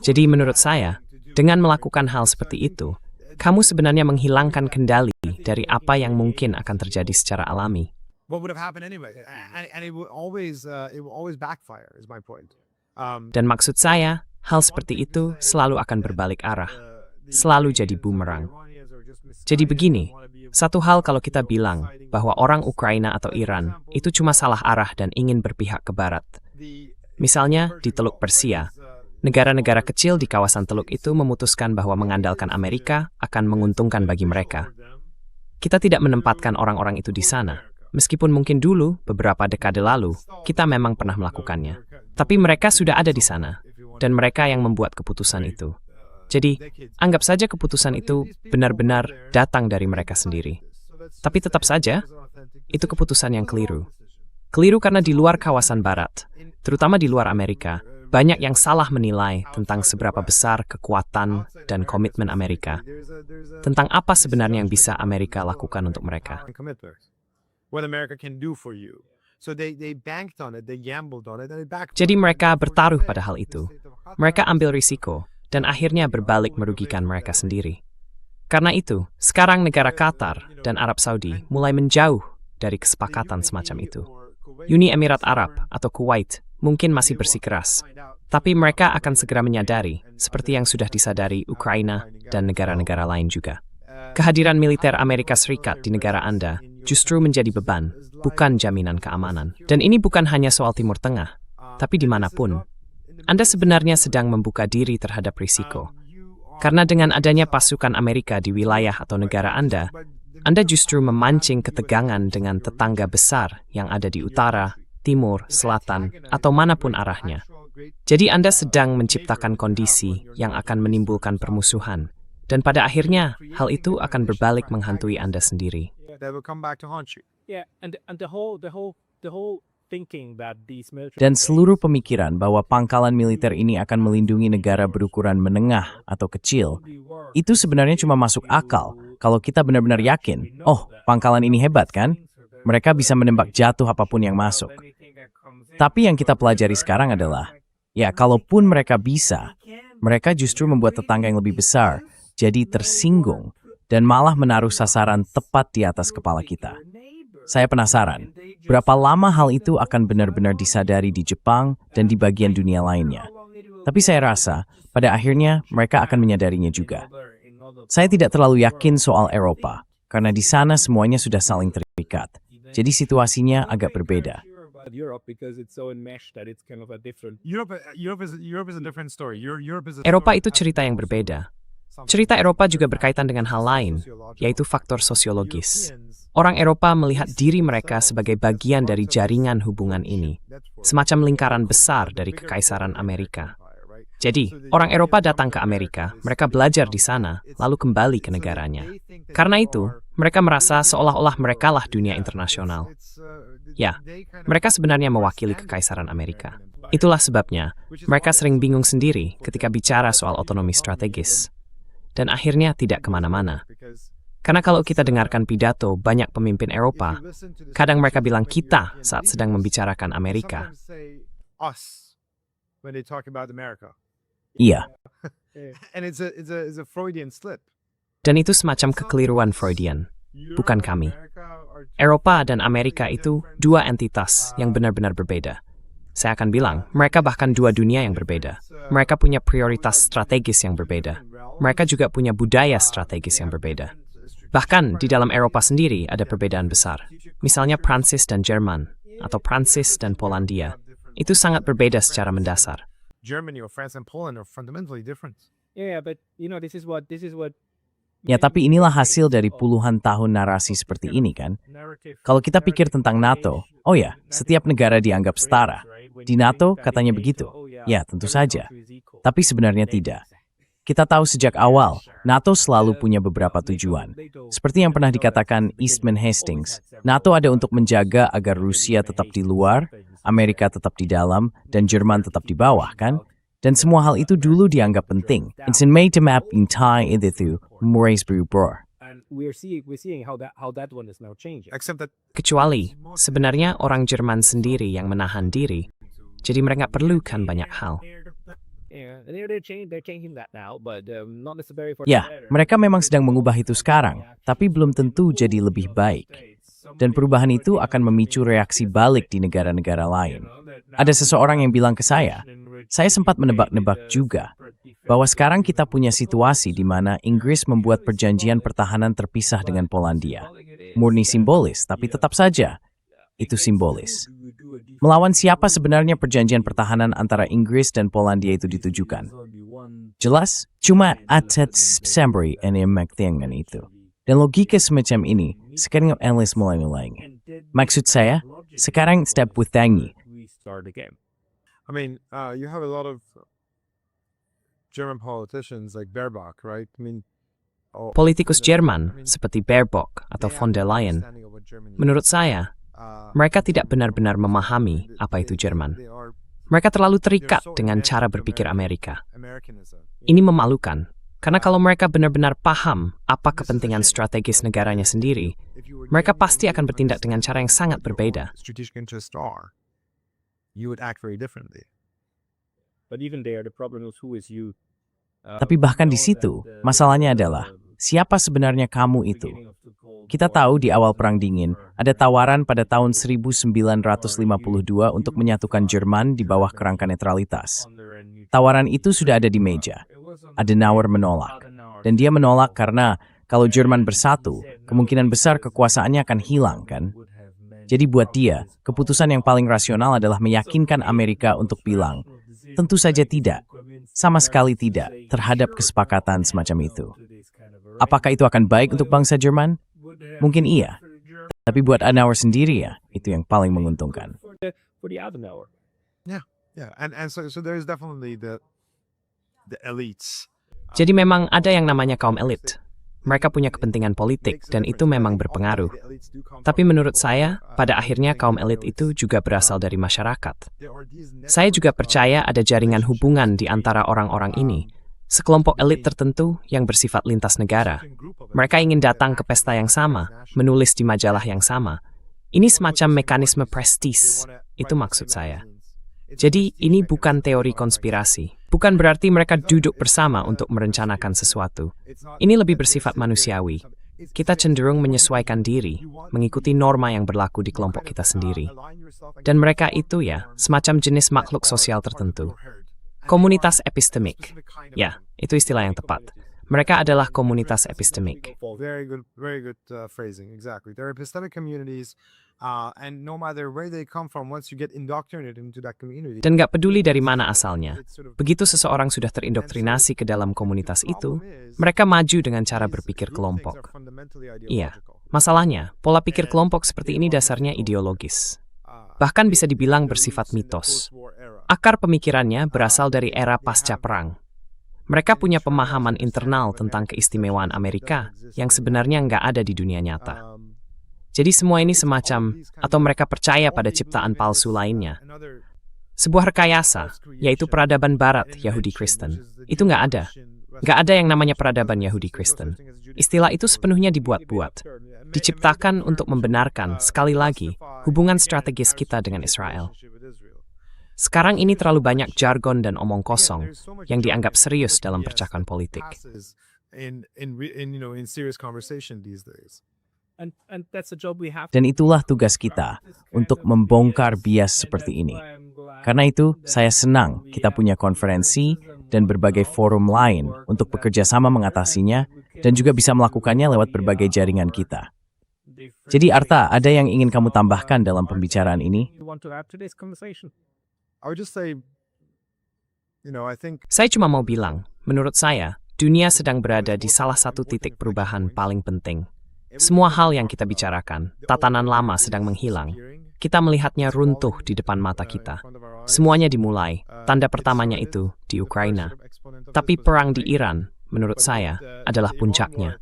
Jadi menurut saya, dengan melakukan hal seperti itu, kamu sebenarnya menghilangkan kendali dari apa yang mungkin akan terjadi secara alami. What would have happened anyway? And it will always backfire, is my point. Dan maksud saya, hal seperti itu selalu akan berbalik arah. Selalu jadi bumerang. Jadi begini, satu hal kalau kita bilang bahwa orang Ukraina atau Iran itu cuma salah arah dan ingin berpihak ke Barat. Misalnya di Teluk Persia, negara-negara kecil di kawasan teluk itu memutuskan bahwa mengandalkan Amerika akan menguntungkan bagi mereka. Kita tidak menempatkan orang-orang itu di sana, meskipun mungkin dulu, beberapa dekade lalu, kita memang pernah melakukannya. Tapi mereka sudah ada di sana, dan mereka yang membuat keputusan itu. Jadi, anggap saja keputusan itu benar-benar datang dari mereka sendiri. Tapi tetap saja, itu keputusan yang keliru. Keliru karena di luar kawasan Barat, terutama di luar Amerika, banyak yang salah menilai tentang seberapa besar kekuatan dan komitmen Amerika, tentang apa sebenarnya yang bisa Amerika lakukan untuk mereka. Jadi mereka bertaruh pada hal itu. Mereka ambil risiko, dan akhirnya berbalik merugikan mereka sendiri. Karena itu, sekarang negara Qatar dan Arab Saudi mulai menjauh dari kesepakatan semacam itu. Uni Emirat Arab atau Kuwait mungkin masih bersikeras, tapi mereka akan segera menyadari, seperti yang sudah disadari Ukraina dan negara-negara lain juga. Kehadiran militer Amerika Serikat di negara Anda justru menjadi beban, bukan jaminan keamanan. Dan ini bukan hanya soal Timur Tengah, tapi dimanapun. Anda sebenarnya sedang membuka diri terhadap risiko. Karena dengan adanya pasukan Amerika di wilayah atau negara Anda justru memancing ketegangan dengan tetangga besar yang ada di utara, timur, selatan, atau manapun arahnya. Jadi Anda sedang menciptakan kondisi yang akan menimbulkan permusuhan. Dan pada akhirnya, hal itu akan berbalik menghantui Anda sendiri. Yeah, and the whole thinking that these military Dan seluruh pemikiran bahwa pangkalan militer ini akan melindungi negara berukuran menengah atau kecil, itu sebenarnya cuma masuk akal kalau kita benar-benar yakin, oh, pangkalan ini hebat kan? Mereka bisa menembak jatuh apapun yang masuk. Tapi yang kita pelajari sekarang adalah, ya kalaupun mereka bisa, mereka justru membuat tetangga yang lebih besar jadi tersinggung dan malah menaruh sasaran tepat di atas kepala kita. Saya penasaran, berapa lama hal itu akan benar-benar disadari di Jepang dan di bagian dunia lainnya. Tapi saya rasa, pada akhirnya mereka akan menyadarinya juga. Saya tidak terlalu yakin soal Eropa, karena di sana semuanya sudah saling terikat. Jadi situasinya agak berbeda. Eropa itu cerita yang berbeda. Cerita Eropa juga berkaitan dengan hal lain, yaitu faktor sosiologis. Orang Eropa melihat diri mereka sebagai bagian dari jaringan hubungan ini, semacam lingkaran besar dari Kekaisaran Amerika. Jadi, orang Eropa datang ke Amerika, mereka belajar di sana, lalu kembali ke negaranya. Karena itu, mereka merasa seolah-olah merekalah dunia internasional. Ya, mereka sebenarnya mewakili Kekaisaran Amerika. Itulah sebabnya, mereka sering bingung sendiri ketika bicara soal otonomi strategis. Dan akhirnya tidak kemana-mana. Karena kalau kita dengarkan pidato banyak pemimpin Eropa, kadang mereka bilang kita saat sedang membicarakan Amerika. Iya, Dan itu semacam kekeliruan Freudian, bukan kami. Eropa dan Amerika itu dua entitas yang benar-benar berbeda. Saya akan bilang, mereka bahkan dua dunia yang berbeda. Mereka punya prioritas strategis yang berbeda. Mereka juga punya budaya strategis yang berbeda. Bahkan di dalam Eropa sendiri ada perbedaan besar. Misalnya Prancis dan Jerman, atau Prancis dan Polandia. Itu sangat berbeda secara mendasar. Germany or France and Poland are fundamentally different. Yeah, but this is what Ya, tapi inilah hasil dari puluhan tahun narasi seperti ini kan. Kalau kita pikir tentang NATO, oh ya, setiap negara dianggap setara. Di NATO katanya begitu. Ya, tentu saja. Tapi sebenarnya tidak. Kita tahu sejak awal, NATO selalu punya beberapa tujuan. Seperti yang pernah dikatakan Eastman Hastings, NATO ada untuk menjaga agar Rusia tetap di luar, Amerika tetap di dalam, dan Jerman tetap di bawah, kan? Dan semua hal itu dulu dianggap penting. It's in made to map in time itu Moraes berubah. and we're seeing how that one is now changing. Except that Kecuali, sebenarnya orang Jerman sendiri yang menahan diri. Jadi mereka perlukan banyak hal. Yeah, they're changing that now, but not necessarily for Ya, the better. mereka memang sedang mengubah itu sekarang, tapi belum tentu jadi lebih baik. Dan perubahan itu akan memicu reaksi balik di negara-negara lain. Ada seseorang yang bilang ke saya sempat menebak-nebak juga, bahwa sekarang kita punya situasi di mana Inggris membuat perjanjian pertahanan terpisah dengan Polandia. Murni simbolis, tapi tetap saja, itu simbolis. Melawan siapa sebenarnya perjanjian pertahanan antara Inggris dan Polandia itu ditujukan? Jelas, cuma atat sembri ini maktiangan itu. Dan logika semacam ini, sekarang endless mulai-mulai. Maksud saya, sekarang step tangi. We start the game. I mean, you have a lot of German politicians like Baerbock, right? I mean, Politikus Jerman seperti Baerbock atau von der Leyen, menurut saya, mereka tidak benar-benar memahami apa itu Jerman. Mereka terlalu terikat dengan cara berpikir Amerika. Ini memalukan, karena kalau mereka benar-benar paham apa kepentingan strategis negaranya sendiri, mereka pasti akan bertindak dengan cara yang sangat berbeda. Strategic interests are, you would act very differently. But even there, the problem is who is you. Tapi bahkan di situ, masalahnya adalah, siapa sebenarnya kamu itu? Kita tahu di awal Perang Dingin, ada tawaran pada tahun 1952 untuk menyatukan Jerman di bawah kerangka netralitas. Tawaran itu sudah ada di meja. Adenauer menolak. Dan dia menolak karena kalau Jerman bersatu, kemungkinan besar kekuasaannya akan hilang, kan? Jadi buat dia, keputusan yang paling rasional adalah meyakinkan Amerika untuk bilang, tentu saja tidak, sama sekali tidak, terhadap kesepakatan semacam itu. Apakah itu akan baik untuk bangsa Jerman? Mungkin iya. Tapi buat Adenauer sendiri ya, itu yang paling menguntungkan. For the Adenauer. Yeah, and so there's definitely the elites. Jadi memang ada yang namanya kaum elit. Mereka punya kepentingan politik dan itu memang berpengaruh. Tapi menurut saya, pada akhirnya kaum elit itu juga berasal dari masyarakat. Saya juga percaya ada jaringan hubungan di antara orang-orang ini. Sekelompok elit tertentu yang bersifat lintas negara. Mereka ingin datang ke pesta yang sama, menulis di majalah yang sama. Ini semacam mekanisme prestis. Itu maksud saya. Jadi ini bukan teori konspirasi. Bukan berarti mereka duduk bersama untuk merencanakan sesuatu. Ini lebih bersifat manusiawi. Kita cenderung menyesuaikan diri, mengikuti norma yang berlaku di kelompok kita sendiri. Dan mereka itu ya, semacam jenis makhluk sosial tertentu. Komunitas epistemik. Ya, itu istilah yang tepat. Mereka adalah komunitas epistemik. Very good phrasing. Exactly. They're epistemic communities, and no matter where they come from, once you get indoctrinated into that community, Dan gak peduli dari mana asalnya. Begitu seseorang sudah terindoktrinasi ke dalam komunitas itu, mereka maju dengan cara berpikir kelompok. Iya, masalahnya, pola pikir kelompok seperti ini dasarnya ideologis. Bahkan bisa dibilang bersifat mitos. Akar pemikirannya berasal dari era pasca perang. Mereka punya pemahaman internal tentang keistimewaan Amerika yang sebenarnya nggak ada di dunia nyata. Jadi semua ini semacam, atau mereka percaya pada ciptaan palsu lainnya. Sebuah rekayasa, yaitu peradaban Barat Yahudi Kristen. Itu nggak ada. Nggak ada yang namanya peradaban Yahudi Kristen. Istilah itu sepenuhnya dibuat-buat. Diciptakan untuk membenarkan, sekali lagi, hubungan strategis kita dengan Israel. Sekarang ini terlalu banyak jargon dan omong kosong yang dianggap serius dalam percakapan politik. And that's a job we have. Dan itulah tugas kita untuk membongkar bias seperti ini. Karena itu, saya senang kita punya konferensi dan berbagai forum lain untuk bekerja sama mengatasinya dan juga bisa melakukannya lewat berbagai jaringan kita. Jadi Arta, ada yang ingin kamu tambahkan dalam pembicaraan ini? You want to add to this conversation? I would just say, I think Saya cuma mau bilang, menurut saya, dunia sedang berada di salah satu titik perubahan paling penting. Semua hal yang kita bicarakan, tatanan lama sedang menghilang. Kita melihatnya runtuh di depan mata kita. Semuanya dimulai, tanda pertamanya itu di Ukraina. Tapi perang di Iran, menurut saya, adalah puncaknya.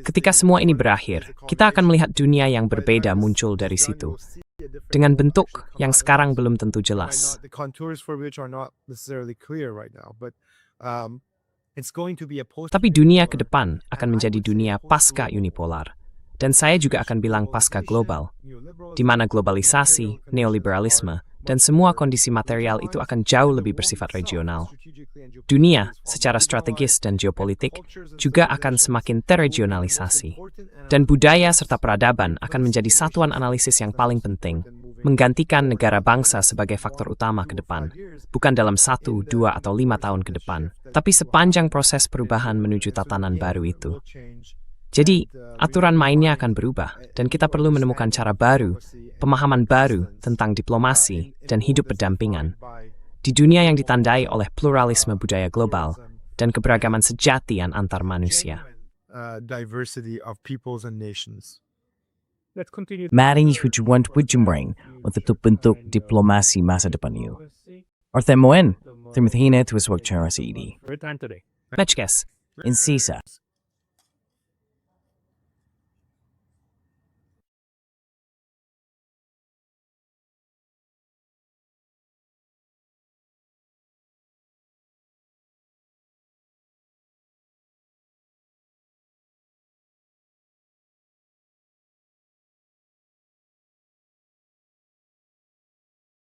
Ketika semua ini berakhir, kita akan melihat dunia yang berbeda muncul dari situ. Dengan bentuk yang sekarang belum tentu jelas. the contours for which are not necessarily clear right now, but it's going to be a post. Tapi dunia ke depan akan menjadi dunia pasca unipolar. Dan saya juga akan bilang pasca global, di mana globalisasi, neoliberalisme, dan semua kondisi material itu akan jauh lebih bersifat regional. Dunia, secara strategis dan geopolitik, juga akan semakin terregionalisasi. Dan budaya serta peradaban akan menjadi satuan analisis yang paling penting, menggantikan negara bangsa sebagai faktor utama ke depan, bukan dalam 1, 2, atau 5 tahun ke depan, tapi sepanjang proses perubahan menuju tatanan baru itu. Jadi, aturan mainnya akan berubah, dan kita perlu menemukan cara baru, pemahaman baru tentang diplomasi dan hidup berdampingan di dunia yang ditandai oleh pluralisme budaya global dan keberagaman sejati antar manusia. Diversity of peoples and nations. Let's continue. Mari tujuan ujung untuk bentuk diplomasi masa depan you. Ortemoen, terima kasih atas waktu ini. For your time today. Mechkes. Insisa.